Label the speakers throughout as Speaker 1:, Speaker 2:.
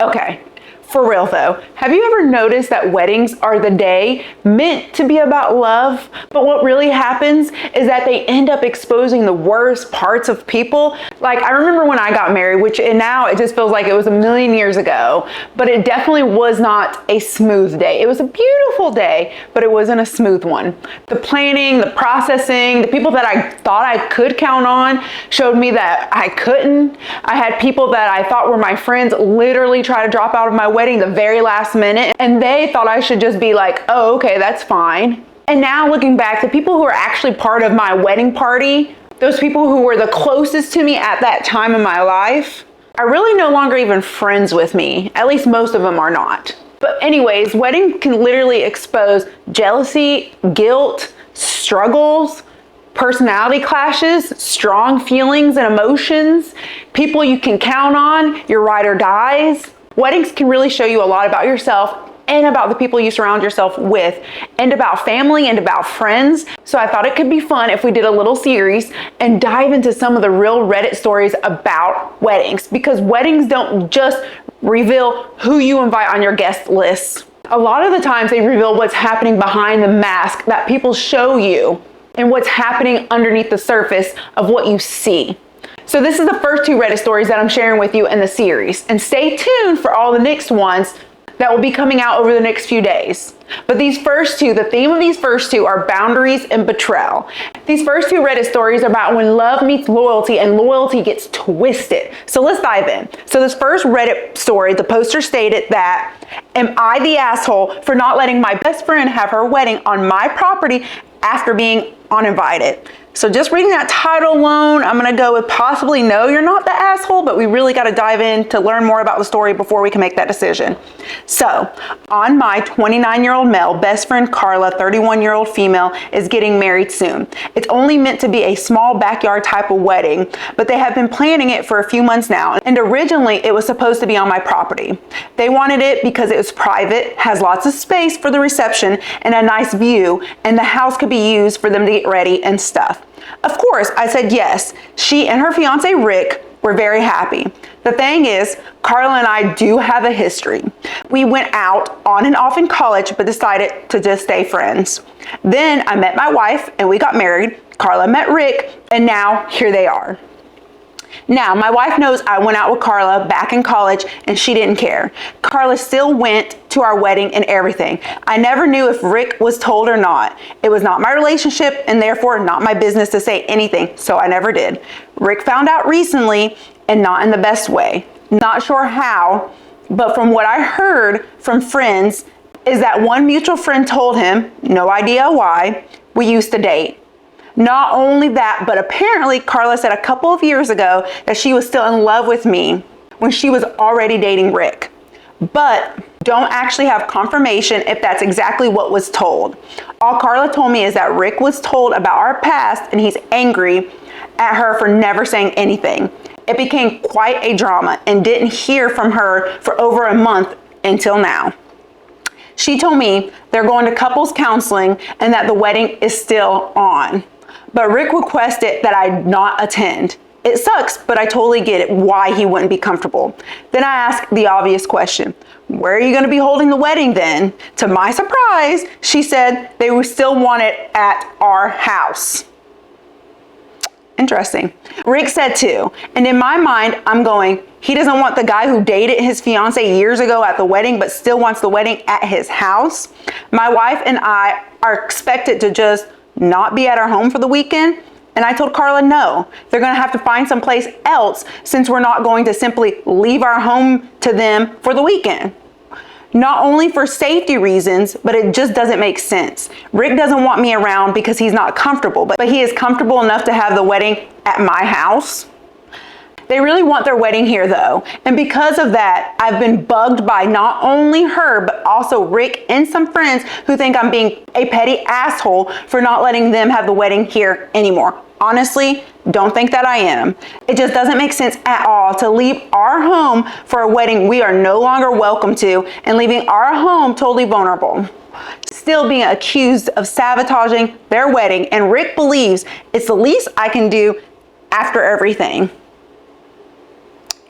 Speaker 1: Okay, for real though, have you ever noticed that weddings are the day meant to be about love, but what really happens is that they end up exposing the worst parts of people? Like, I remember when I got married, which now it just feels like it was a million years ago, but it definitely was not a smooth day. It was a beautiful day, but it wasn't a smooth one. The planning, the processing, the people that I thought I could count on showed me that I couldn't. I had people that I thought were my friends literally try to drop out of my wedding the very last minute, and they thought I should just be like, oh, okay, that's fine. And now looking back, the people who are actually part of my wedding party, those people who were the closest to me at that time in my life, are really no longer even friends with me. At least most of them are not. But anyways, wedding can literally expose jealousy, guilt, struggles, personality clashes, strong feelings and emotions, people you can count on, your ride or dies. Weddings can really show you a lot about yourself and about the people you surround yourself with, and about family and about friends. So I thought it could be fun if we did a little series and dive into some of the real Reddit stories about weddings, because weddings don't just reveal who you invite on your guest list. A lot of the times they reveal what's happening behind the mask that people show you and what's happening underneath the surface of what you see. So this is the first 2 Reddit stories that I'm sharing with you in the series, and stay tuned for all the next ones that will be coming out over the next few days. But these first 2, the theme of these first 2 are boundaries and betrayal. These first 2 Reddit stories are about when love meets loyalty and loyalty gets twisted. So let's dive in. So this first Reddit story, the poster stated that, am I the asshole for not letting my best friend have her wedding on my property after being uninvited? So just reading that title alone, I'm gonna go with possibly no, you're not the asshole, but we really gotta dive in to learn more about the story before we can make that decision. So, on my 29-year-old male, best friend Carla, 31-year-old female, is getting married soon. It's only meant to be a small backyard type of wedding, but they have been planning it for a few months now, and originally it was supposed to be on my property. They wanted it because it was private, has lots of space for the reception, and a nice view, and the house could be used for them to get ready and stuff. Of course, I said yes. She and her fiance Rick were very happy. The thing is, Carla and I do have a history. We went out on and off in college, but decided to just stay friends. Then I met my wife and we got married. Carla met Rick, and now here they are. Now, my wife knows I went out with Carla back in college and she didn't care. Carla still went to our wedding and everything. I never knew if Rick was told or not. It was not my relationship and therefore not my business to say anything, so I never did. Rick found out recently and not in the best way. Not sure how, but from what I heard from friends is that one mutual friend told him, no idea why, we used to date. Not only that, but apparently Carla said a couple of years ago that she was still in love with me when she was already dating Rick. But don't actually have confirmation if that's exactly what was told. All Carla told me is that Rick was told about our past and he's angry at her for never saying anything. It became quite a drama and didn't hear from her for over a month until now. She told me they're going to couples counseling and that the wedding is still on. But Rick requested that I not attend. It sucks, but I totally get it why he wouldn't be comfortable. Then I asked the obvious question, where are you going to be holding the wedding then? To my surprise, she said they would still want it at our house. Interesting. Rick said too, and in my mind, I'm going, he doesn't want the guy who dated his fiance years ago at the wedding, but still wants the wedding at his house. My wife and I are expected to just not be at our home for the weekend. And I told Carla, no, they're gonna have to find someplace else since we're not going to simply leave our home to them for the weekend. Not only for safety reasons, but it just doesn't make sense. Rick doesn't want me around because he's not comfortable, but he is comfortable enough to have the wedding at my house. They really want their wedding here though. And because of that, I've been bugged by not only her, but also Rick and some friends who think I'm being a petty asshole for not letting them have the wedding here anymore. Honestly, don't think that I am. It just doesn't make sense at all to leave our home for a wedding we are no longer welcome to and leaving our home totally vulnerable. Still being accused of sabotaging their wedding, and Rick believes it's the least I can do after everything.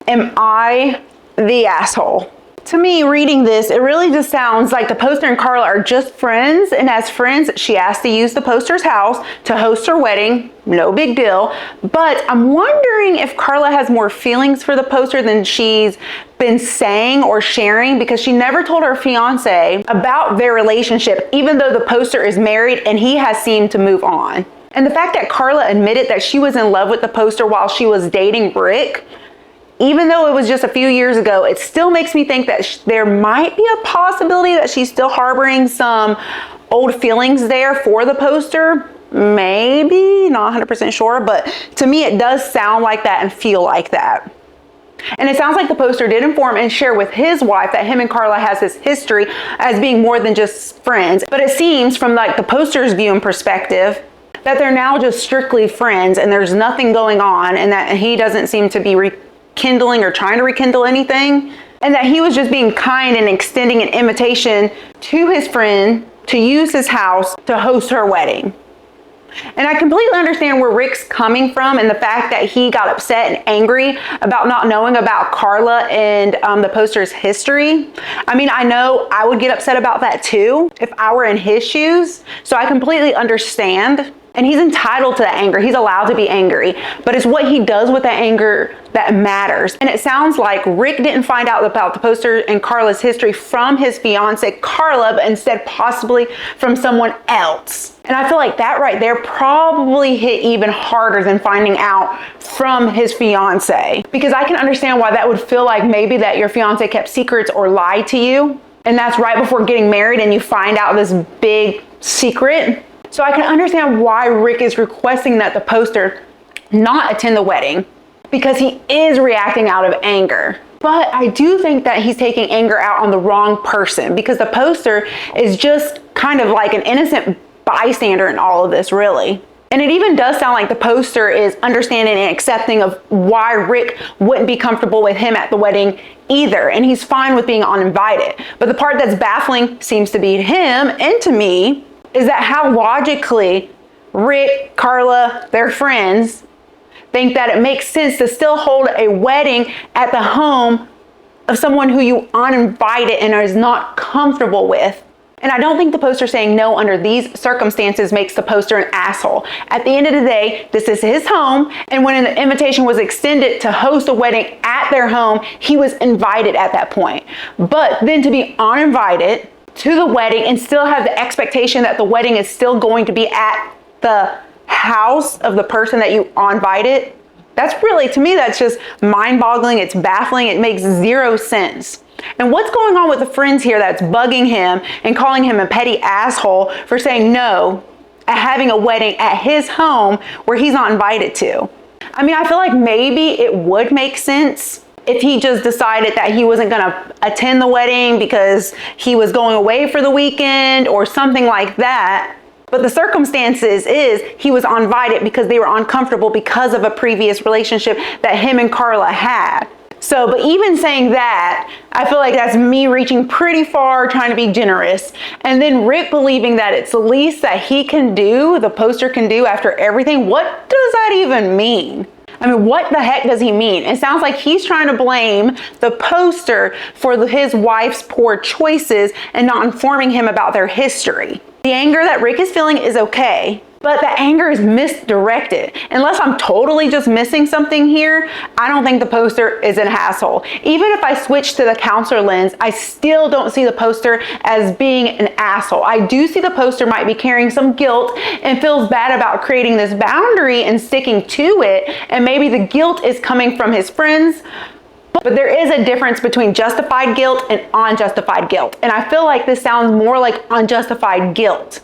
Speaker 1: Am I the asshole? To me, reading this, it really just sounds like the poster and Carla are just friends, and as friends, she asked to use the poster's house to host her wedding. No big deal. But I'm wondering if Carla has more feelings for the poster than she's been saying or sharing, because she never told her fiance about their relationship, even though the poster is married and he has seemed to move on. And the fact that Carla admitted that she was in love with the poster while she was dating Rick, even though it was just a few years ago, it still makes me think that there might be a possibility that she's still harboring some old feelings there for the poster. Maybe, not 100% sure, but to me it does sound like that and feel like that. And it sounds like the poster did inform and share with his wife that him and Carla has this history as being more than just friends. But it seems from like the poster's view and perspective that they're now just strictly friends and there's nothing going on, and that he doesn't seem to be rekindling or trying to rekindle anything, and that he was just being kind and extending an invitation to his friend to use his house to host her wedding. And I completely understand where Rick's coming from and the fact that he got upset and angry about not knowing about Carla and the poster's history. I mean, I know I would get upset about that too if I were in his shoes. So I completely understand. And he's entitled to that anger. He's allowed to be angry. But it's what he does with that anger that matters. And it sounds like Rick didn't find out about the poster and Carla's history from his fiance, Carla, but instead possibly from someone else. And I feel like that right there probably hit even harder than finding out from his fiance. Because I can understand why that would feel like maybe that your fiance kept secrets or lied to you. And that's right before getting married and you find out this big secret. So I can understand why Rick is requesting that the poster not attend the wedding, because he is reacting out of anger. But I do think that he's taking anger out on the wrong person, because the poster is just kind of like an innocent bystander in all of this, really. And it even does sound like the poster is understanding and accepting of why Rick wouldn't be comfortable with him at the wedding either. And he's fine with being uninvited. But the part that's baffling seems to be to him and to me is that how logically Rick, Carla, their friends, think that it makes sense to still hold a wedding at the home of someone who you uninvited and is not comfortable with. And I don't think the poster saying no under these circumstances makes the poster an asshole. At the end of the day, this is his home, and when the invitation was extended to host a wedding at their home, he was invited at that point. But then to be uninvited to the wedding and still have the expectation that the wedding is still going to be at the house of the person that you invited, that's really, to me, that's just mind-boggling. It's baffling. It makes zero sense. And what's going on with the friends here that's bugging him and calling him a petty asshole for saying no at having a wedding at his home where he's not invited to? I mean, I feel like maybe it would make sense if he just decided that he wasn't going to attend the wedding because he was going away for the weekend or something like that. But the circumstances is he was uninvited because they were uncomfortable because of a previous relationship that him and Carla had. So, but even saying that, I feel like that's me reaching pretty far, trying to be generous. And then Rick believing that it's the least that he can do, the poster can do after everything. What does that even mean? I mean, what the heck does he mean? It sounds like he's trying to blame the poster for his wife's poor choices and not informing him about their history. The anger that Rick is feeling is okay, but the anger is misdirected. Unless I'm totally just missing something here, I don't think the poster is an asshole. Even if I switch to the counselor lens, I still don't see the poster as being an asshole. I do see the poster might be carrying some guilt and feels bad about creating this boundary and sticking to it. And maybe the guilt is coming from his friends. But there is a difference between justified guilt and unjustified guilt. And I feel like this sounds more like unjustified guilt.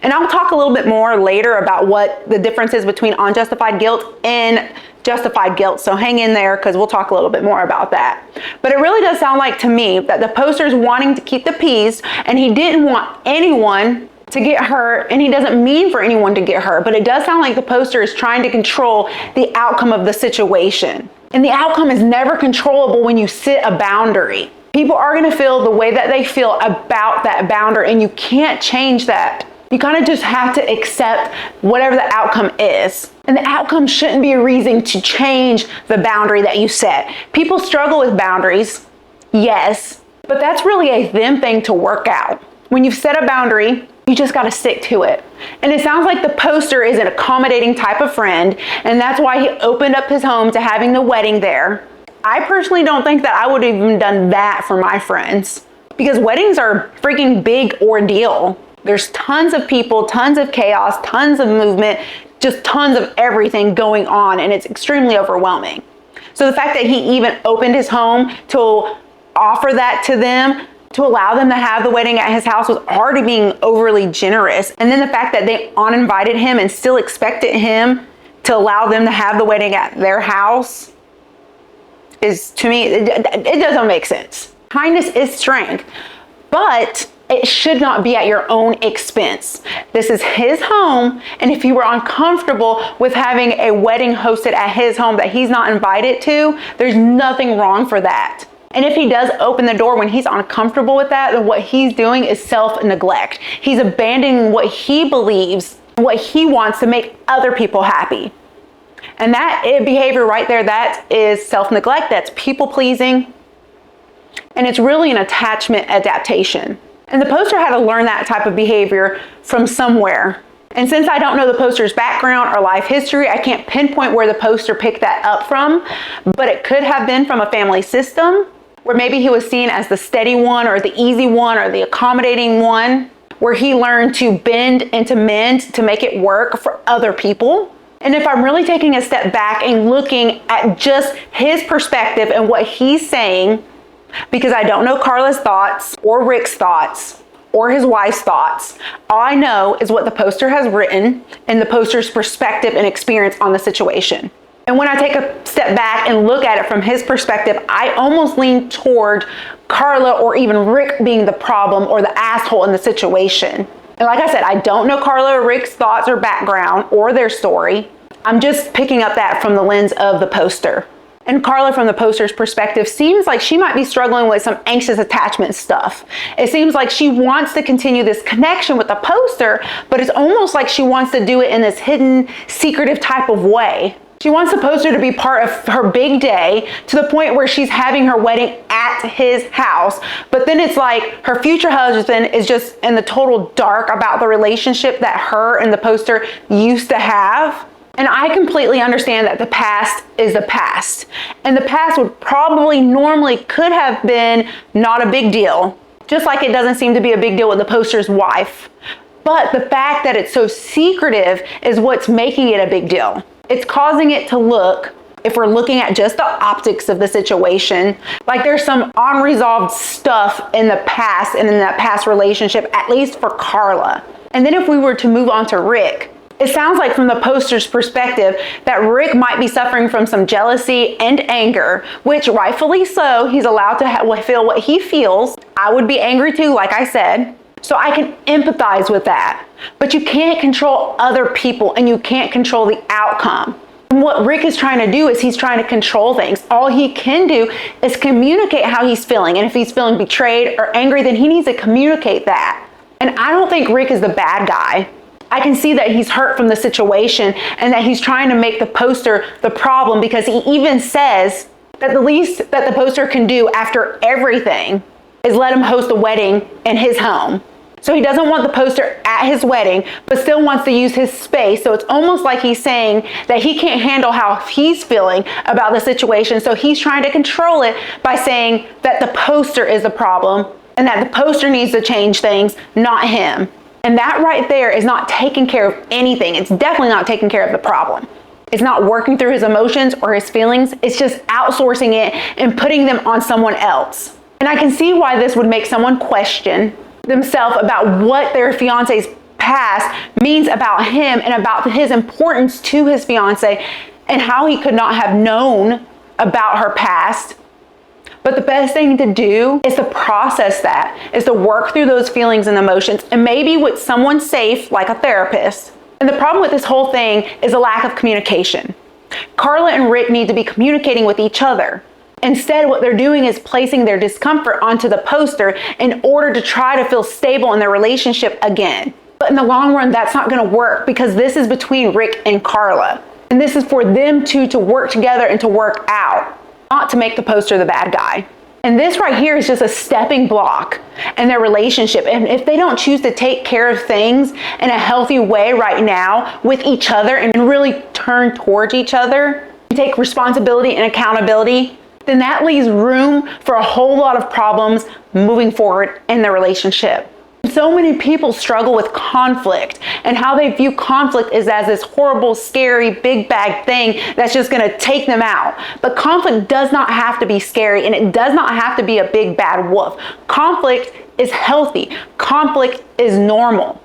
Speaker 1: And I'll talk a little bit more later about what the difference is between unjustified guilt and justified guilt. So hang in there because we'll talk a little bit more about that. But it really does sound like to me that the poster is wanting to keep the peace and he didn't want anyone to get hurt, and he doesn't mean for anyone to get hurt. But it does sound like the poster is trying to control the outcome of the situation. And the outcome is never controllable when you set a boundary. People are going to feel the way that they feel about that boundary, and you can't change that. You kind of just have to accept whatever the outcome is. And the outcome shouldn't be a reason to change the boundary that you set. People struggle with boundaries, yes, But that's really a them thing to work out. When you've set a boundary, you just got to stick to it. And it sounds like the poster is an accommodating type of friend, and that's why he opened up his home to having the wedding there. I personally don't think that I would have even done that for my friends, because weddings are a freaking big ordeal. There's tons of people, tons of chaos, tons of movement, just tons of everything going on, and it's extremely overwhelming. So the fact that he even opened his home to offer that to them, to allow them to have the wedding at his house, was already being overly generous. And then the fact that they uninvited him and still expected him to allow them to have the wedding at their house is, to me, it doesn't make sense. Kindness is strength, but it should not be at your own expense. This is his home, and if you were uncomfortable with having a wedding hosted at his home that he's not invited to, there's nothing wrong for that. And if he does open the door when he's uncomfortable with that, then what he's doing is self-neglect. He's abandoning what he believes, what he wants to make other people happy. And that behavior right there, that is self-neglect, that's people-pleasing, and it's really an attachment adaptation. And the poster had to learn that type of behavior from somewhere. And since I don't know the poster's background or life history, I can't pinpoint where the poster picked that up from, but it could have been from a family system, where maybe he was seen as the steady one or the easy one or the accommodating one, where he learned to bend and to mend to make it work for other people. And if I'm really taking a step back and looking at just his perspective and what he's saying, because I don't know Carla's thoughts or Rick's thoughts or his wife's thoughts, all I know is what the poster has written and the poster's perspective and experience on the situation. And when I take a step back and look at it from his perspective, I almost lean toward Carla or even Rick being the problem or the asshole in the situation. And like I said, I don't know Carla or Rick's thoughts or background or their story. I'm just picking up that from the lens of the poster. And Carla, from the poster's perspective, seems like she might be struggling with some anxious attachment stuff. It seems like she wants to continue this connection with the poster, but it's almost like she wants to do it in this hidden, secretive type of way. She wants the poster to be part of her big day, to the point where she's having her wedding at his house. But then it's like her future husband is just in the total dark about the relationship that her and the poster used to have. And I completely understand that the past is the past. And the past would probably normally could have been not a big deal, just like it doesn't seem to be a big deal with the poster's wife. But the fact that it's so secretive is what's making it a big deal. It's causing it to look, if we're looking at just the optics of the situation, like there's some unresolved stuff in the past and in that past relationship, at least for Carla. And then if we were to move on to Rick, it sounds like from the poster's perspective that Rick might be suffering from some jealousy and anger, which rightfully so, he's allowed to feel what he feels. I would be angry too, like I said. So I can empathize with that. But you can't control other people and you can't control the outcome. And what Rick is trying to do is he's trying to control things. All he can do is communicate how he's feeling. And if he's feeling betrayed or angry, then he needs to communicate that. And I don't think Rick is the bad guy. I can see that he's hurt from the situation and that he's trying to make the poster the problem, because he even says that the least that the poster can do after everything is let him host a wedding in his home. So he doesn't want the poster at his wedding, but still wants to use his space. So it's almost like he's saying that he can't handle how he's feeling about the situation. So he's trying to control it by saying that the poster is the problem and that the poster needs to change things, not him. And that right there is not taking care of anything. It's definitely not taking care of the problem. It's not working through his emotions or his feelings. It's just outsourcing it and putting them on someone else. And I can see why this would make someone question themselves about what their fiance's past means about him and about his importance to his fiance and how he could not have known about her past. But the best thing to do is to process that, is to work through those feelings and emotions, and maybe with someone safe like a therapist. And the problem with this whole thing is a lack of communication. Carla and Rick need to be communicating with each other. Instead, what they're doing is placing their discomfort onto the poster in order to try to feel stable in their relationship again. But in the long run, that's not going to work, because this is between Rick and Carla. And this is for them two to work together and to work out, not to make the poster the bad guy. And this right here is just a stepping block in their relationship. And if they don't choose to take care of things in a healthy way right now with each other and really turn towards each other and take responsibility and accountability, then that leaves room for a whole lot of problems moving forward in their relationship. So many people struggle with conflict and how they view conflict is as this horrible, scary, big bad thing that's just going to take them out. But conflict does not have to be scary, and it does not have to be a big bad wolf. Conflict is healthy. Conflict is normal.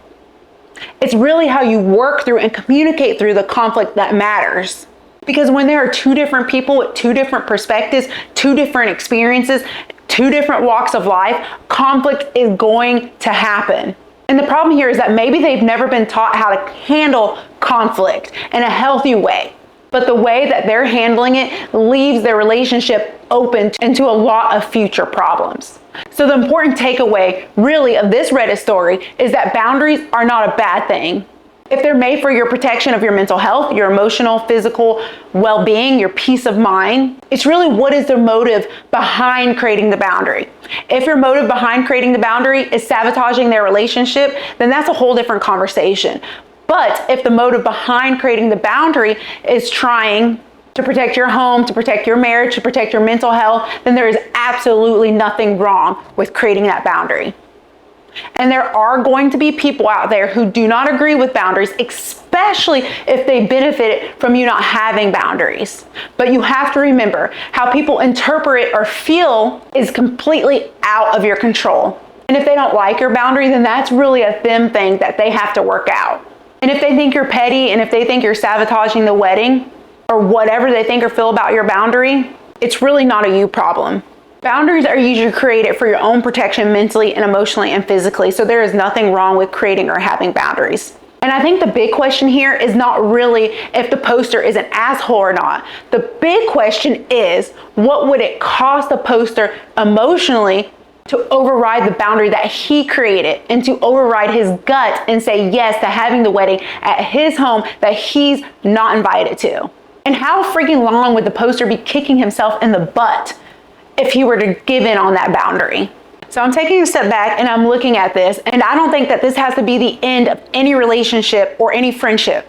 Speaker 1: It's really how you work through and communicate through the conflict that matters. Because when there are two different people with two different perspectives, two different experiences, two different walks of life, conflict is going to happen. And the problem here is that maybe they've never been taught how to handle conflict in a healthy way. But the way that they're handling it leaves their relationship open into a lot of future problems. So the important takeaway really of this Reddit story is that boundaries are not a bad thing. If they're made for your protection of your mental health, your emotional, physical well-being, your peace of mind, it's really what is the motive behind creating the boundary. If your motive behind creating the boundary is sabotaging their relationship, then that's a whole different conversation. But if the motive behind creating the boundary is trying to protect your home, to protect your marriage, to protect your mental health, then there is absolutely nothing wrong with creating that boundary. And there are going to be people out there who do not agree with boundaries, especially if they benefit from you not having boundaries. But you have to remember how people interpret or feel is completely out of your control. And if they don't like your boundary, then that's really a them thing that they have to work out. And if they think you're petty and if they think you're sabotaging the wedding or whatever they think or feel about your boundary, it's really not a you problem. Boundaries are usually created for your own protection mentally and emotionally and physically, so there is nothing wrong with creating or having boundaries. And I think the big question here is not really if the poster is an asshole or not. The big question is, what would it cost the poster emotionally to override the boundary that he created and to override his gut and say yes to having the wedding at his home that he's not invited to? And how freaking long would the poster be kicking himself in the butt if he were to give in on that boundary? So I'm taking a step back and I'm looking at this, and I don't think that this has to be the end of any relationship or any friendship.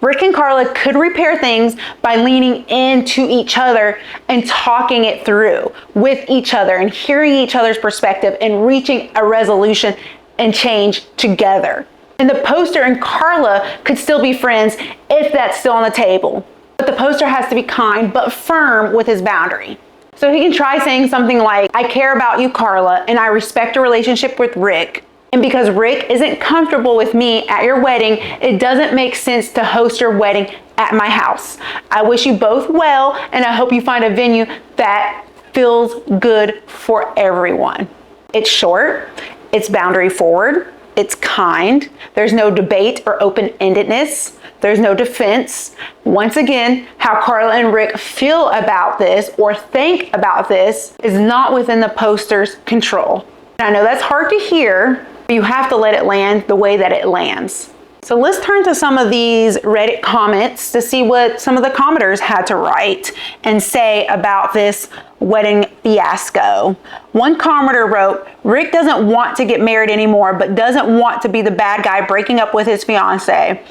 Speaker 1: Rick and Carla could repair things by leaning into each other and talking it through with each other and hearing each other's perspective and reaching a resolution and change together. And the poster and Carla could still be friends if that's still on the table. But the poster has to be kind but firm with his boundary. So he can try saying something like, I care about you, Carla, and I respect your relationship with Rick. And because Rick isn't comfortable with me at your wedding, it doesn't make sense to host your wedding at my house. I wish you both well, and I hope you find a venue that feels good for everyone. It's short, it's boundary forward, it's kind, there's no debate or open-endedness. There's no defense. Once again, how Carla and Rick feel about this or think about this is not within the poster's control. And I know that's hard to hear, but you have to let it land the way that it lands. So let's turn to some of these Reddit comments to see what some of the commenters had to write and say about this wedding fiasco. One commenter wrote, Rick doesn't want to get married anymore, but doesn't want to be the bad guy breaking up with his fiance.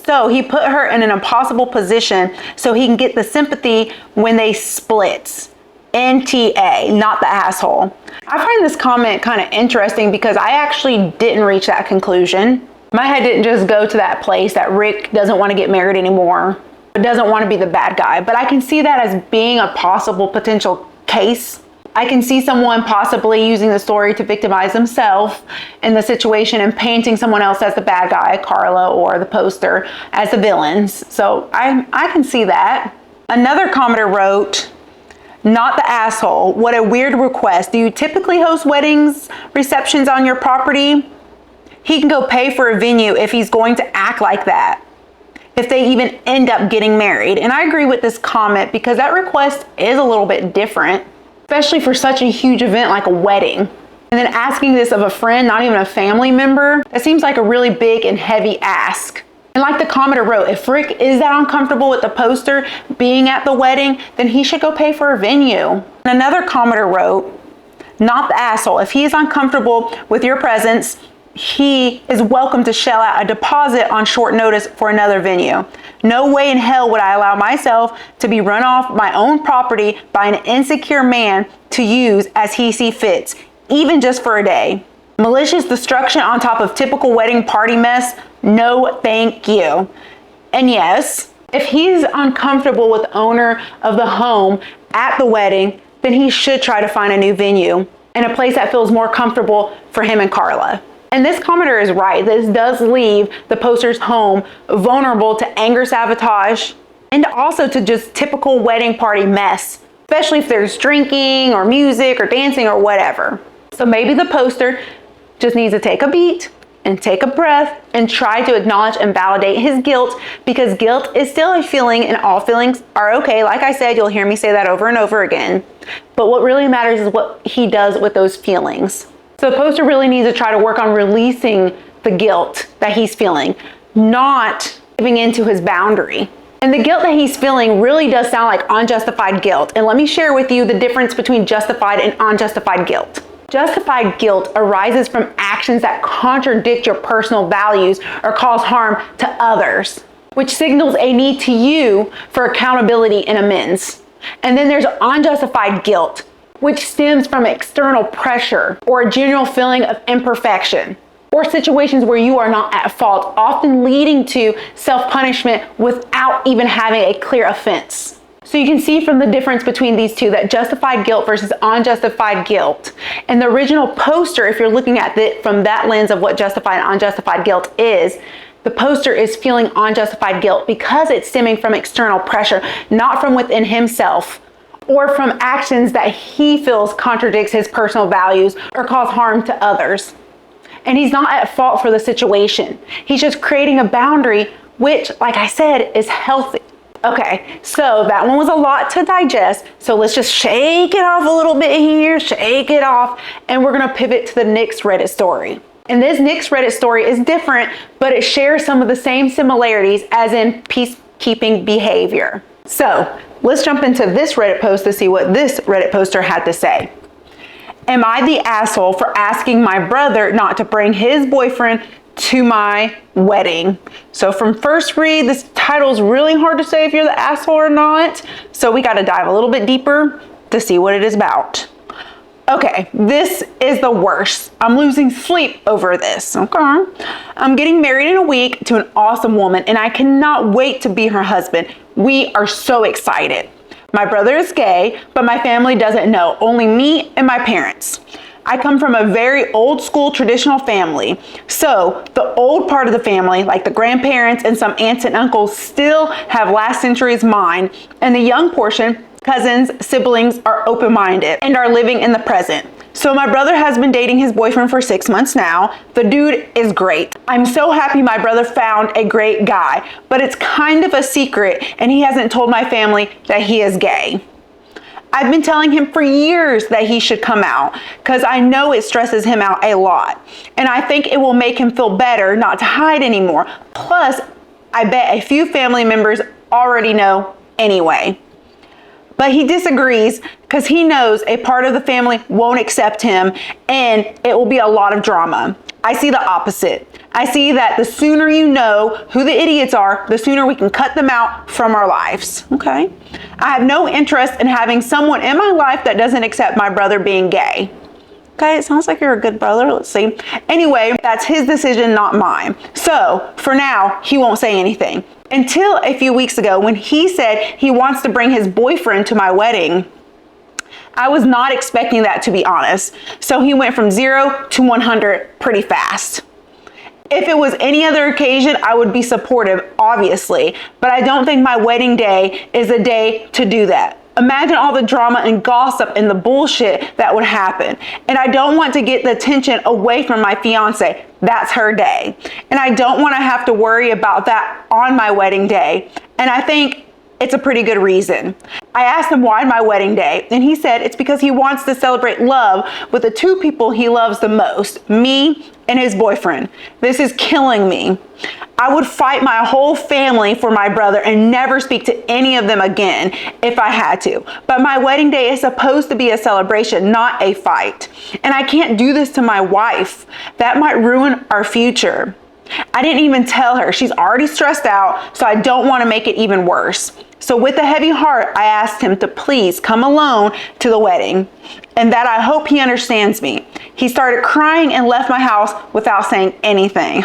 Speaker 1: So he put her in an impossible position so he can get the sympathy when they split. NTA, not the asshole. I find this comment kind of interesting because I actually didn't reach that conclusion. My head didn't just go to that place that Rick doesn't want to get married anymore, but doesn't want to be the bad guy. But I can see that as being a possible potential case. I can see someone possibly using the story to victimize themselves in the situation and painting someone else as the bad guy, Carla or the poster, as the villains. So I can see that. Another commenter wrote, not the asshole. What a weird request. Do you typically host weddings, receptions on your property? He can go pay for a venue if he's going to act like that, if they even end up getting married. And I agree with this comment because that request is a little bit different, especially for such a huge event like a wedding. And then asking this of a friend, not even a family member, that seems like a really big and heavy ask. And like the commenter wrote, if Rick is that uncomfortable with the poster being at the wedding, then he should go pay for a venue. And another commenter wrote, not the asshole. If he is uncomfortable with your presence, he is welcome to shell out a deposit on short notice for another venue. No way in hell would I allow myself to be run off my own property by an insecure man to use as he sees fits, even just for a day. Malicious destruction on top of typical wedding party mess, no thank you. And yes, if he's uncomfortable with the owner of the home at the wedding, then he should try to find a new venue and a place that feels more comfortable for him and Carla. And this commenter is right. This does leave the poster's home vulnerable to anger sabotage and also to just typical wedding party mess, especially if there's drinking or music or dancing or whatever. So maybe the poster just needs to take a beat and take a breath and try to acknowledge and validate his guilt, because guilt is still a feeling and all feelings are okay. Like I said, you'll hear me say that over and over again. But what really matters is what he does with those feelings. So the poster really needs to try to work on releasing the guilt that he's feeling, not giving into his boundary. And the guilt that he's feeling really does sound like unjustified guilt. And let me share with you the difference between justified and unjustified guilt. Justified guilt arises from actions that contradict your personal values or cause harm to others, which signals a need to you for accountability and amends. And then there's unjustified guilt, which stems from external pressure or a general feeling of imperfection, or situations where you are not at fault, often leading to self-punishment without even having a clear offense. So you can see from the difference between these two that justified guilt versus unjustified guilt. And the original poster, if you're looking at it from that lens of what justified and unjustified guilt is, the poster is feeling unjustified guilt because it's stemming from external pressure, not from within himself, or from actions that he feels contradicts his personal values or cause harm to others. And he's not at fault for the situation. He's just creating a boundary, which, like I said, is healthy. Okay, so that one was a lot to digest. So let's just shake it off a little bit here, shake it off, and we're gonna pivot to the next Reddit story. And this next Reddit story is different, but it shares some of the same similarities as in peacekeeping behavior. So let's jump into this Reddit post to see what this Reddit poster had to say. Am I the asshole for asking my brother not to bring his boyfriend to my wedding? So from first read, this title is really hard to say if you're the asshole or not. So we got to dive a little bit deeper to see what it is about. Okay, this is the worst. I'm losing sleep over this, okay? I'm getting married in a week to an awesome woman, and I cannot wait to be her husband. We are so excited. My brother is gay, but my family doesn't know, only me and my parents. I come from a very old school traditional family. So the old part of the family, like the grandparents and some aunts and uncles, still have last century's mind, and the young portion, cousins, siblings, are open-minded and are living in the present. So my brother has been dating his boyfriend for 6 months now. The dude is great. I'm so happy my brother found a great guy, but it's kind of a secret and he hasn't told my family that he is gay. I've been telling him for years that he should come out because I know it stresses him out a lot. And I think it will make him feel better not to hide anymore. Plus, I bet a few family members already know anyway. But he disagrees because he knows a part of the family won't accept him and it will be a lot of drama. I see the opposite. I see that the sooner you know who the idiots are, the sooner we can cut them out from our lives, okay? I have no interest in having someone in my life that doesn't accept my brother being gay. Okay, it sounds like you're a good brother, let's see. Anyway, that's his decision, not mine. So, for now, he won't say anything. Until a few weeks ago when he said he wants to bring his boyfriend to my wedding. I was not expecting that, to be honest. So he went from 0 to 100 pretty fast. If it was any other occasion, I would be supportive, obviously, but I don't think my wedding day is a day to do that. Imagine all the drama and gossip and the bullshit that would happen. And I don't want to get the attention away from my fiance. That's her day. And I don't want to have to worry about that on my wedding day. And I think it's a pretty good reason. I asked him why my wedding day, and he said it's because he wants to celebrate love with the two people he loves the most, me and his boyfriend. This is killing me. I would fight my whole family for my brother and never speak to any of them again if I had to. But my wedding day is supposed to be a celebration, not a fight. And I can't do this to my wife. That might ruin our future. I didn't even tell her. She's already stressed out, so I don't want to make it even worse. So with a heavy heart, I asked him to please come alone to the wedding and that I hope he understands me. He started crying and left my house without saying anything.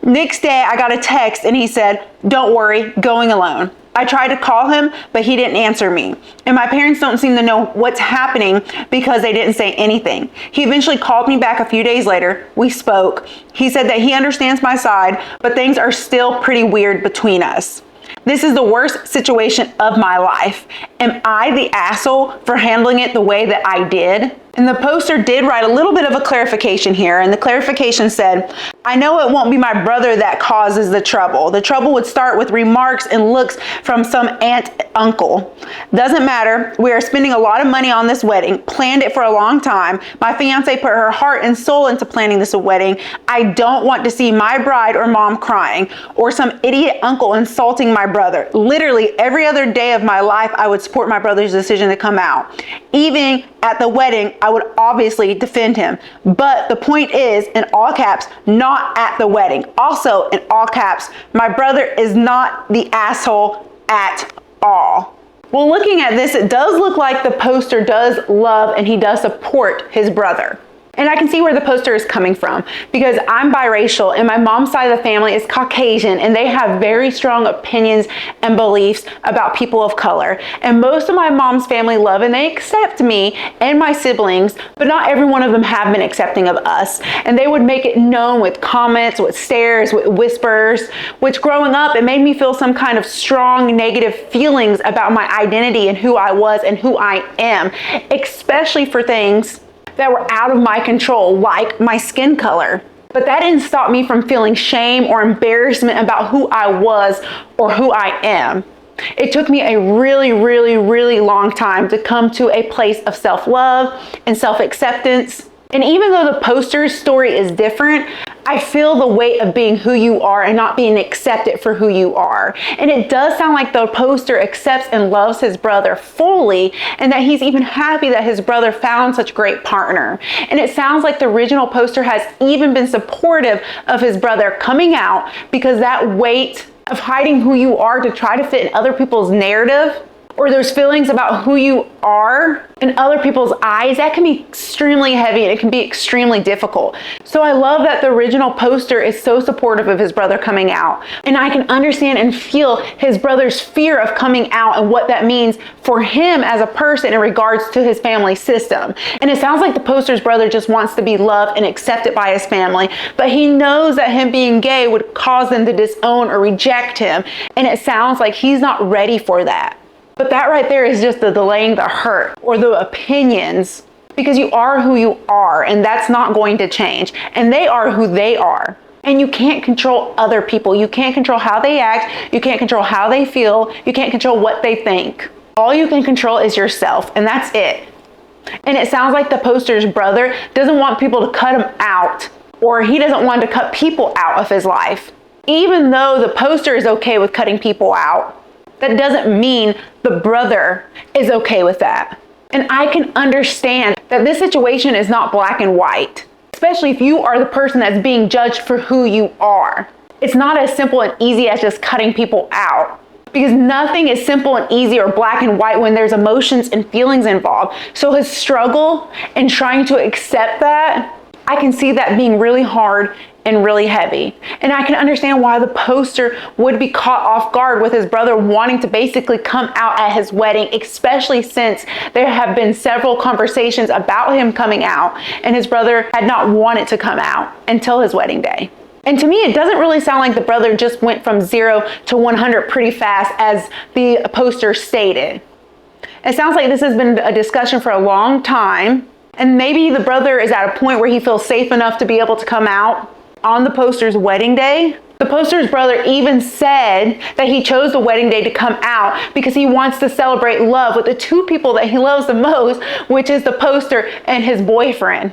Speaker 1: Next day, I got a text and he said, "Don't worry, going alone." I tried to call him, but he didn't answer me. And my parents don't seem to know what's happening because they didn't say anything. He eventually called me back a few days later. We spoke. He said that he understands my side, but things are still pretty weird between us. This is the worst situation of my life. Am I the asshole for handling it the way that I did? And the poster did write a little bit of a clarification here. And the clarification said, "I know it won't be my brother that causes the trouble. The trouble would start with remarks and looks from some aunt, uncle. Doesn't matter. We are spending a lot of money on this wedding. Planned it for a long time. My fiance put her heart and soul into planning this wedding. I don't want to see my bride or mom crying or some idiot uncle insulting my brother. Literally every other day of my life, I would support my brother's decision to come out. Even at the wedding, I would obviously defend him. But the point is, in all caps, not at the wedding. Also, in all caps, my brother is not the asshole at all." Well, looking at this, it does look like the poster does love and he does support his brother. And I can see where the poster is coming from because I'm biracial and my mom's side of the family is Caucasian and they have very strong opinions and beliefs about people of color. And most of my mom's family love and they accept me and my siblings, but not every one of them have been accepting of us. And they would make it known with comments, with stares, with whispers, which growing up, it made me feel some kind of strong negative feelings about my identity and who I was and who I am, especially for things that were out of my control, like my skin color. But that didn't stop me from feeling shame or embarrassment about who I was or who I am. It took me a really, really, really long time to come to a place of self-love and self-acceptance. And even though the poster's story is different, I feel the weight of being who you are and not being accepted for who you are. And it does sound like the poster accepts and loves his brother fully and that he's even happy that his brother found such a great partner. And it sounds like the original poster has even been supportive of his brother coming out because that weight of hiding who you are to try to fit in other people's narrative or those feelings about who you are in other people's eyes, that can be extremely heavy and it can be extremely difficult. So I love that the original poster is so supportive of his brother coming out. And I can understand and feel his brother's fear of coming out and what that means for him as a person in regards to his family system. And it sounds like the poster's brother just wants to be loved and accepted by his family, but he knows that him being gay would cause them to disown or reject him. And it sounds like he's not ready for that. But that right there is just the delaying the hurt or the opinions because you are who you are and that's not going to change. And they are who they are. And you can't control other people. You can't control how they act. You can't control how they feel. You can't control what they think. All you can control is yourself and that's it. And it sounds like the poster's brother doesn't want people to cut him out or he doesn't want to cut people out of his life. Even though the poster is okay with cutting people out, that doesn't mean the brother is okay with that. And I can understand that this situation is not black and white, especially if you are the person that's being judged for who you are. It's not as simple and easy as just cutting people out because nothing is simple and easy or black and white when there's emotions and feelings involved. So his struggle in trying to accept that, I can see that being really hard and really heavy. And I can understand why the poster would be caught off guard with his brother wanting to basically come out at his wedding, especially since there have been several conversations about him coming out and his brother had not wanted to come out until his wedding day. And to me, it doesn't really sound like the brother just went from 0 to 100 pretty fast as the poster stated. It sounds like this has been a discussion for a long time. And maybe the brother is at a point where he feels safe enough to be able to come out on the poster's wedding day. The poster's brother even said that he chose the wedding day to come out because he wants to celebrate love with the two people that he loves the most, which is the poster and his boyfriend.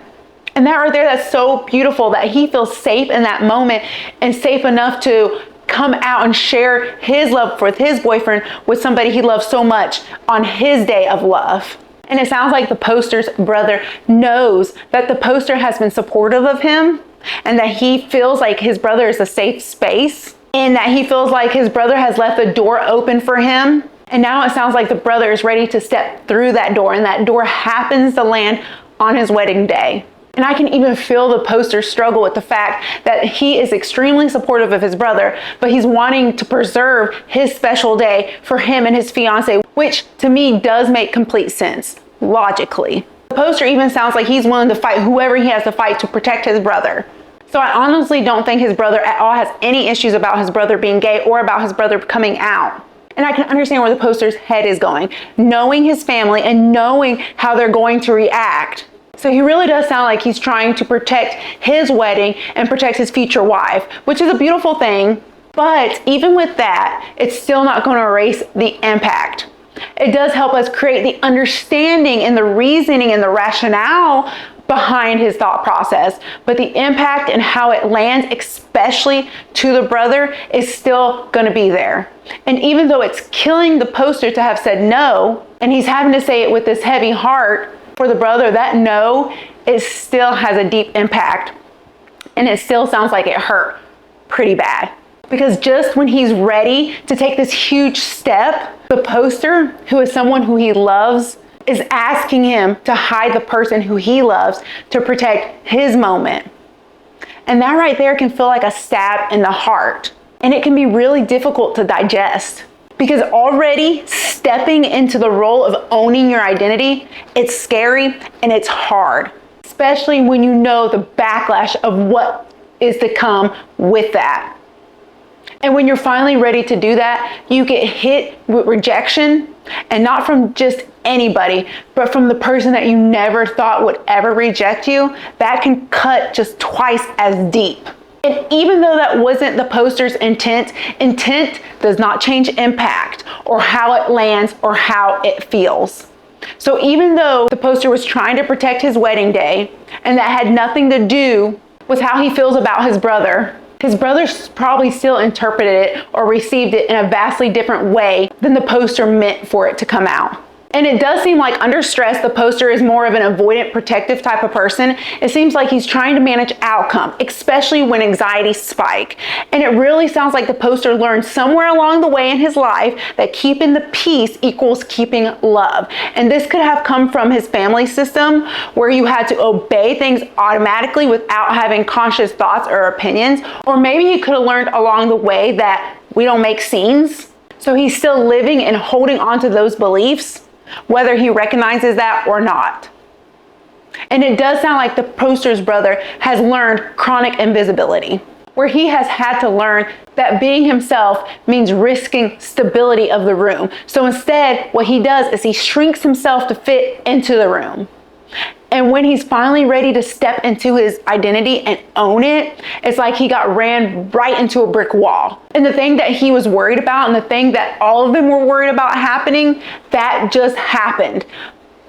Speaker 1: And that right there, that's so beautiful that he feels safe in that moment and safe enough to come out and share his love with his boyfriend with somebody he loves so much on his day of love. And it sounds like the poster's brother knows that the poster has been supportive of him and that he feels like his brother is a safe space and that he feels like his brother has left the door open for him. And now it sounds like the brother is ready to step through that door, and that door happens to land on his wedding day. And I can even feel the poster struggle with the fact that he is extremely supportive of his brother, but he's wanting to preserve his special day for him and his fiance, which to me does make complete sense, logically. The poster even sounds like he's willing to fight whoever he has to fight to protect his brother. So I honestly don't think his brother at all has any issues about his brother being gay or about his brother coming out. And I can understand where the poster's head is going, knowing his family and knowing how they're going to react. So he really does sound like he's trying to protect his wedding and protect his future wife, which is a beautiful thing. But even with that, it's still not going to erase the impact. It does help us create the understanding and the reasoning and the rationale behind his thought process, but the impact and how it lands, especially to the brother, is still going to be there. And even though it's killing the poster to have said no, and he's having to say it with this heavy heart for the brother, that no, it still has a deep impact. And it still sounds like it hurt pretty bad. Because just when he's ready to take this huge step, the poster, who is someone who he loves, is asking him to hide the person who he loves to protect his moment. And that right there can feel like a stab in the heart. And it can be really difficult to digest, because already stepping into the role of owning your identity, it's scary and it's hard, especially when you know the backlash of what is to come with that. And when you're finally ready to do that, you get hit with rejection, and not from just anybody, but from the person that you never thought would ever reject you. That can cut just twice as deep. And even though that wasn't the poster's intent does not change impact or how it lands or how it feels. So even though the poster was trying to protect his wedding day, and that had nothing to do with how he feels about his brother probably still interpreted it or received it in a vastly different way than the poster meant for it to come out. And it does seem like under stress, the poster is more of an avoidant, protective type of person. It seems like he's trying to manage outcome, especially when anxiety spike. And it really sounds like the poster learned somewhere along the way in his life that keeping the peace equals keeping love. And this could have come from his family system, where you had to obey things automatically without having conscious thoughts or opinions. Or maybe he could have learned along the way that we don't make scenes. So he's still living and holding on to those beliefs, whether he recognizes that or not. And it does sound like the poster's brother has learned chronic invisibility, where he has had to learn that being himself means risking stability of the room. So instead, what he does is he shrinks himself to fit into the room. And when he's finally ready to step into his identity and own it, it's like he got ran right into a brick wall. And the thing that he was worried about, and the thing that all of them were worried about happening, that just happened.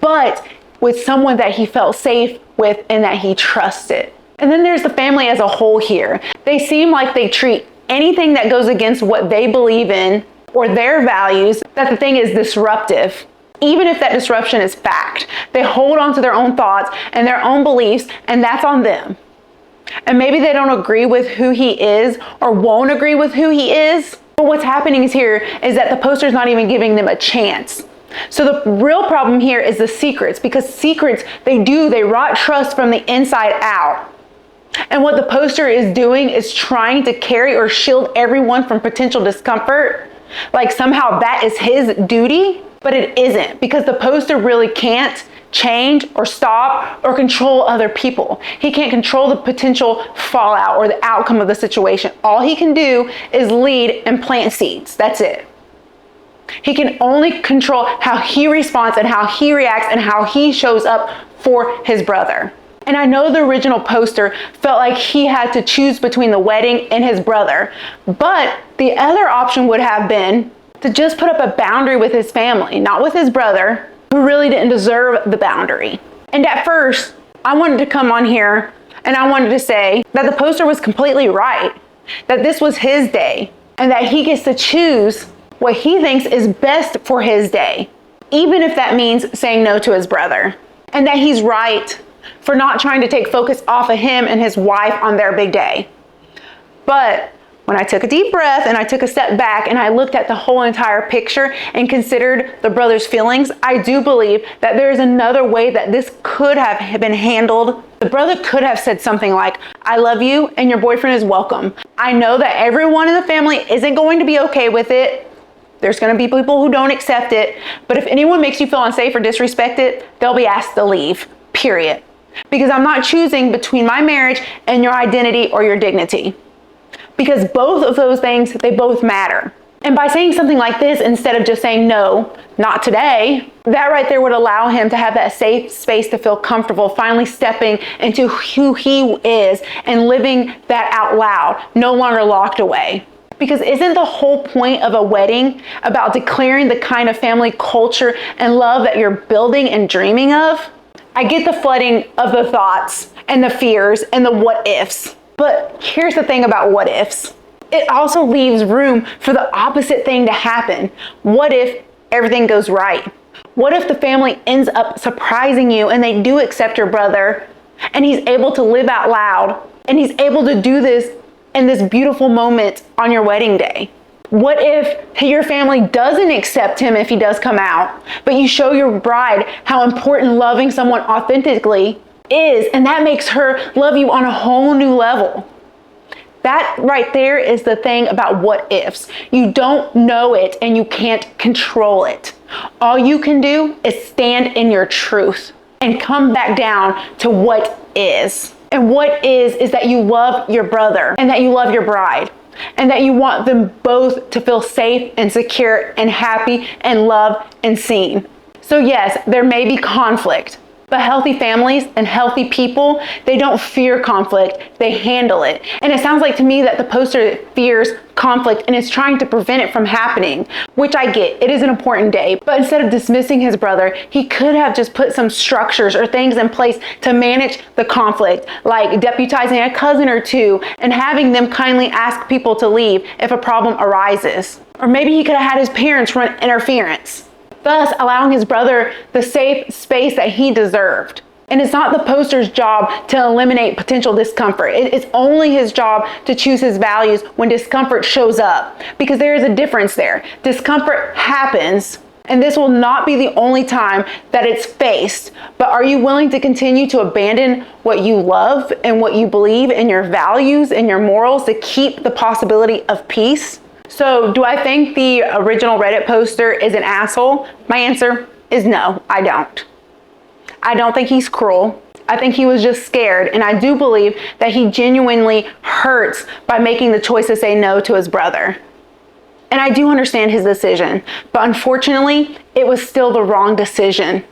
Speaker 1: But with someone that he felt safe with and that he trusted. And then there's the family as a whole here. They seem like they treat anything that goes against what they believe in or their values, that the thing is disruptive. Even if that disruption is fact, they hold on to their own thoughts and their own beliefs, and that's on them. And maybe they don't agree with who he is or won't agree with who he is. But what's happening here is that the poster's not even giving them a chance. So the real problem here is the secrets, because secrets, they rot trust from the inside out. And what the poster is doing is trying to carry or shield everyone from potential discomfort, like somehow that is his duty. But it isn't, because the poster really can't change or stop or control other people. He can't control the potential fallout or the outcome of the situation. All he can do is lead and plant seeds. That's it. He can only control how he responds and how he reacts and how he shows up for his brother. And I know the original poster felt like he had to choose between the wedding and his brother, but the other option would have been to just put up a boundary with his family, not with his brother, who really didn't deserve the boundary. And at first, I wanted to come on here and I wanted to say that the poster was completely right, that this was his day, and that he gets to choose what he thinks is best for his day, even if that means saying no to his brother. And that he's right for not trying to take focus off of him and his wife on their big day. But when I took a deep breath and I took a step back and I looked at the whole entire picture and considered the brother's feelings, I do believe that there is another way that this could have been handled. The brother could have said something like, I love you and your boyfriend is welcome. I know that everyone in the family isn't going to be okay with it. There's going to be people who don't accept it. But if anyone makes you feel unsafe or disrespected, they'll be asked to leave, period. Because I'm not choosing between my marriage and your identity or your dignity. Because both of those things, they both matter. And by saying something like this, instead of just saying, no, not today, that right there would allow him to have that safe space to feel comfortable, finally stepping into who he is and living that out loud, no longer locked away. Because isn't the whole point of a wedding about declaring the kind of family culture and love that you're building and dreaming of? I get the flooding of the thoughts and the fears and the what ifs. But here's the thing about what ifs. It also leaves room for the opposite thing to happen. What if everything goes right? What if the family ends up surprising you and they do accept your brother and he's able to live out loud and he's able to do this in this beautiful moment on your wedding day? What if your family doesn't accept him if he does come out, but you show your bride how important loving someone authentically is, and that makes her love you on a whole new level? That right there is the thing about what ifs. You don't know it and you can't control it. All you can do is stand in your truth and come back down to what is. And what is that you love your brother and that you love your bride and that you want them both to feel safe and secure and happy and loved and seen. So yes, there may be conflict. But healthy families and healthy people, they don't fear conflict, they handle it. And it sounds like to me that the poster fears conflict and is trying to prevent it from happening, which I get, it is an important day. But instead of dismissing his brother, he could have just put some structures or things in place to manage the conflict, like deputizing a cousin or two and having them kindly ask people to leave if a problem arises. Or maybe he could have had his parents run interference, thus allowing his brother the safe space that he deserved. And it's not the poster's job to eliminate potential discomfort. It's only his job to choose his values when discomfort shows up, because there is a difference there. Discomfort happens, and this will not be the only time that it's faced. But are you willing to continue to abandon what you love and what you believe in your values and your morals to keep the possibility of peace? So do I think the original Reddit poster is an asshole? My answer is no, I don't. I don't think he's cruel. I think he was just scared, and I do believe that he genuinely hurts by making the choice to say no to his brother. And I do understand his decision, but unfortunately, it was still the wrong decision.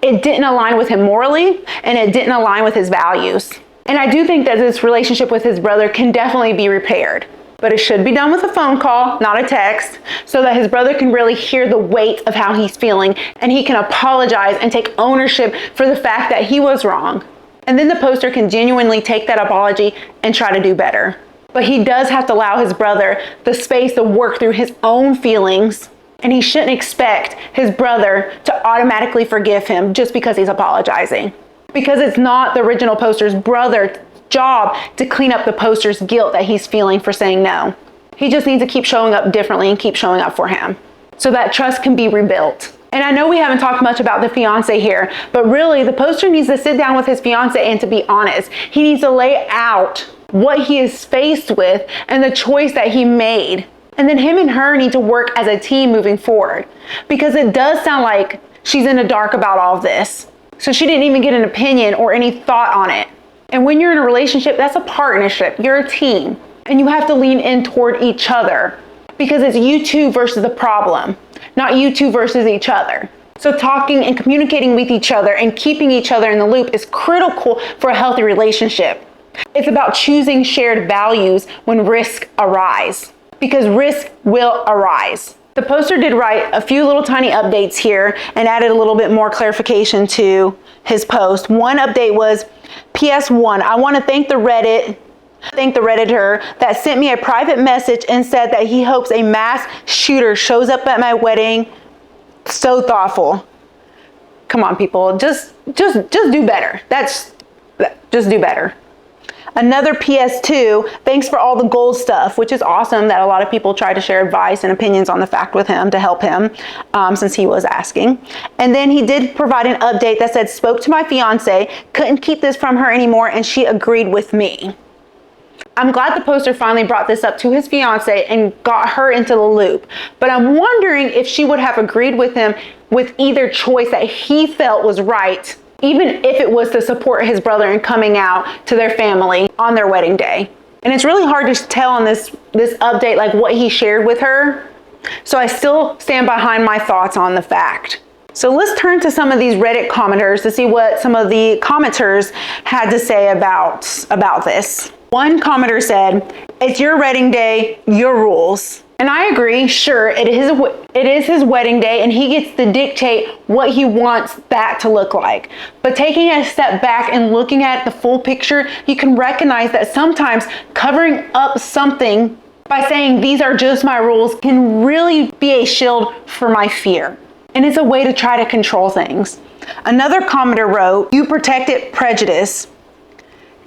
Speaker 1: It didn't align with him morally, and it didn't align with his values. And I do think that this relationship with his brother can definitely be repaired. But it should be done with a phone call, not a text, so that his brother can really hear the weight of how he's feeling and he can apologize and take ownership for the fact that he was wrong. And then the poster can genuinely take that apology and try to do better. But he does have to allow his brother the space to work through his own feelings, and he shouldn't expect his brother to automatically forgive him just because he's apologizing. Because it's not the original poster's brother's job to clean up the poster's guilt that he's feeling for saying no. He just needs to keep showing up differently and keep showing up for him so that trust can be rebuilt. And I know we haven't talked much about the fiance here, but really the poster needs to sit down with his fiance and to be honest. He needs to lay out what he is faced with and the choice that he made. And then him and her need to work as a team moving forward, because it does sound like she's in the dark about all of this. So she didn't even get an opinion or any thought on it. And when you're in a relationship, that's a partnership. You're a team. And you have to lean in toward each other, because it's you two versus the problem, not you two versus each other. So talking and communicating with each other and keeping each other in the loop is critical for a healthy relationship. It's about choosing shared values when risks arise, because risk will arise. The poster did write a few little tiny updates here and added a little bit more clarification to his post. One update was, PS1, I want to thank the Redditor that sent me a private message and said that he hopes a mass shooter shows up at my wedding. So thoughtful. Come on, people, just do better. Just do better. Another PS2, thanks for all the gold stuff, which is awesome that a lot of people try to share advice and opinions on the fact with him to help him since he was asking. And then he did provide an update that said, spoke to my fiance, couldn't keep this from her anymore, and she agreed with me. I'm glad the poster finally brought this up to his fiance and got her into the loop, but I'm wondering if she would have agreed with him with either choice that he felt was right, even if it was to support his brother in coming out to their family on their wedding day. And it's really hard to tell on this update like what he shared with her, so I still stand behind my thoughts on the fact. So let's turn to some of these Reddit commenters to see what some of the commenters had to say about this. One commenter said, it's your wedding day, your rules. And I agree, sure, it is his wedding day and he gets to dictate what he wants that to look like. But taking a step back and looking at the full picture, you can recognize that sometimes covering up something by saying these are just my rules can really be a shield for my fear. And it's a way to try to control things. Another commenter wrote, you protected prejudice.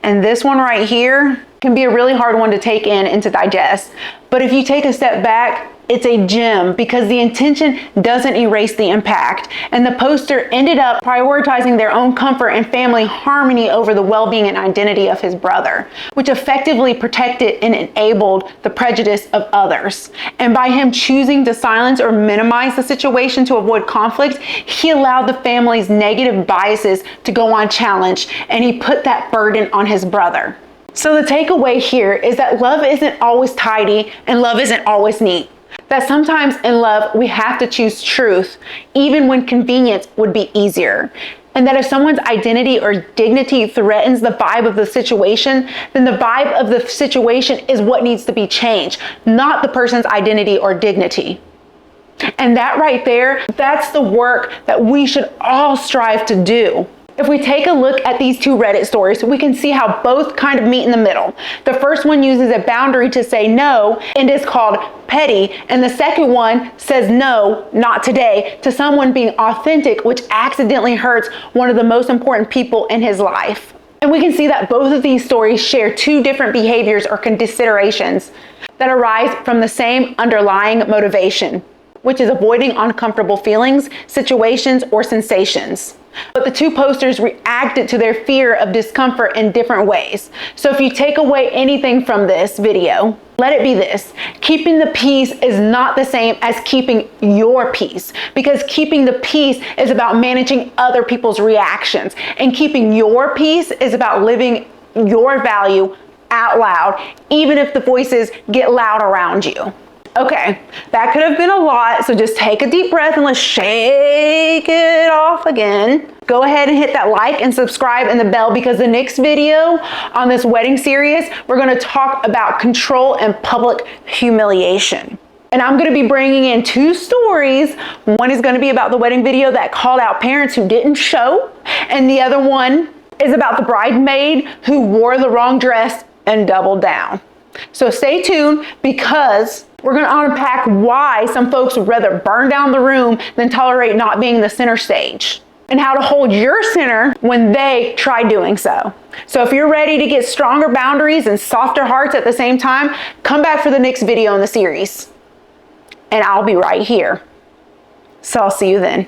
Speaker 1: And this one right here can be a really hard one to take in and to digest. But if you take a step back, it's a gem because the intention doesn't erase the impact. And the poster ended up prioritizing their own comfort and family harmony over the well-being and identity of his brother, which effectively protected and enabled the prejudice of others. And by him choosing to silence or minimize the situation to avoid conflict, he allowed the family's negative biases to go unchallenged, and he put that burden on his brother. So the takeaway here is that love isn't always tidy and love isn't always neat. That sometimes in love, we have to choose truth, even when convenience would be easier. And that if someone's identity or dignity threatens the vibe of the situation, then the vibe of the situation is what needs to be changed, not the person's identity or dignity. And that right there, that's the work that we should all strive to do. If we take a look at these two Reddit stories, we can see how both kind of meet in the middle. The first one uses a boundary to say no and is called petty, and the second one says no, not today, to someone being authentic, which accidentally hurts one of the most important people in his life. And we can see that both of these stories share two different behaviors or considerations that arise from the same underlying motivation, which is avoiding uncomfortable feelings, situations, or sensations. But the two posters reacted to their fear of discomfort in different ways. So if you take away anything from this video, let it be this: keeping the peace is not the same as keeping your peace, because keeping the peace is about managing other people's reactions, and keeping your peace is about living your value out loud, even if the voices get loud around you. Okay, that could have been a lot, so just take a deep breath and let's shake it off again. Go ahead and hit that like and subscribe and the bell, because the next video on this wedding series, we're going to talk about control and public humiliation. And I'm going to be bringing in two stories. One is going to be about the wedding video that called out parents who didn't show, and the other one is about the bridesmaid who wore the wrong dress and doubled down. So stay tuned, because we're going to unpack why some folks would rather burn down the room than tolerate not being the center stage, and how to hold your center when they try doing so. So if you're ready to get stronger boundaries and softer hearts at the same time, come back for the next video in the series, and I'll be right here. So I'll see you then.